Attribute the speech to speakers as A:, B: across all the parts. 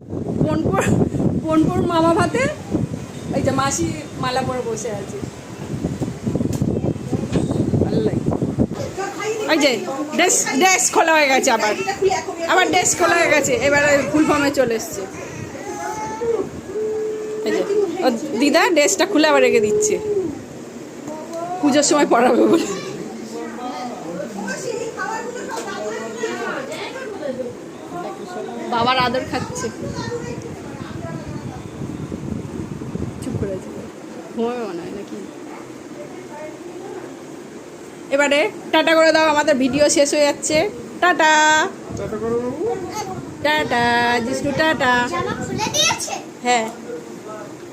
A: বোনপুর বোনপুর মামা ভাতে এই যে মাসি মালা পরে বসে আছে। ভালো লাগে। ওই যে ড্রেস খোলা হয়ে গেছে, আবার আবার ড্রেস খোলা হয়ে গেছে, এবারে ফুল ফর্মে চলে এসছে। এই যে ও দিদা ড্রেসটা খুলে আবার রেখে দিচ্ছে, পুজোর সময় পরাবে বলে। বাবার আদর খাচ্ছে, চুপ করে আছে, ঘুমাবে মনে হয় নাকি। এবারে টাটা করে দাও, আমাদের ভিডিও শেষ হয়ে যাচ্ছে। Tata tata Jishnu, tata. হ্যাঁ,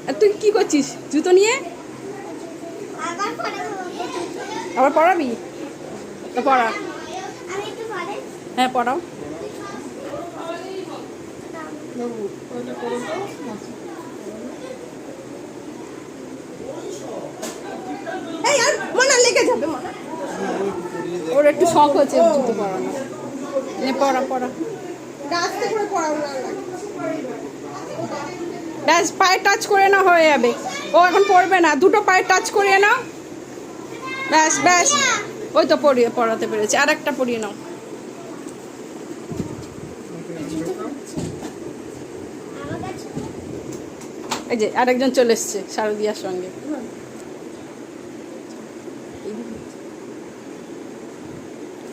A: আর তুই কি করছিস জুতো নিয়ে? আবার পড়াবি তো? পড়া, হ্যাঁ পড়াও। মনে লেগে যাবে, ওর একটু শখ হচ্ছে জুতো পরানো। পড়া পড়া, ব্যাস পায়ে টাচ করে না হয়ে যাবে। ও এখন পড়বে না, দুটো পায়ে টাচ করিয়ে নাও, ব্যাস ব্যাস। ওই তো পড়িয়ে পড়াতে পেরেছি, আর একটা পড়িয়ে নাও। এই যে আরেকজন চলে এসছে শারদিয়ার সঙ্গে।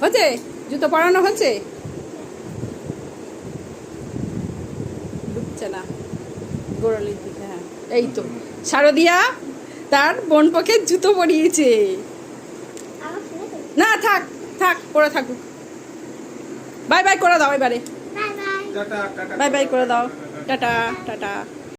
A: হচ্ছে জুতো পরানো হচ্ছে, ঢুকছে না গোড়ালির দিকে। হ্যাঁ এই তো শারদিয়া তার বোন পক্ষে জুতো পরিয়েছে। না থাক থাক, পরে থাকুক। বাই বাই করে দাও এবারে, বাই বাই করে দাও, টাটা টাটা।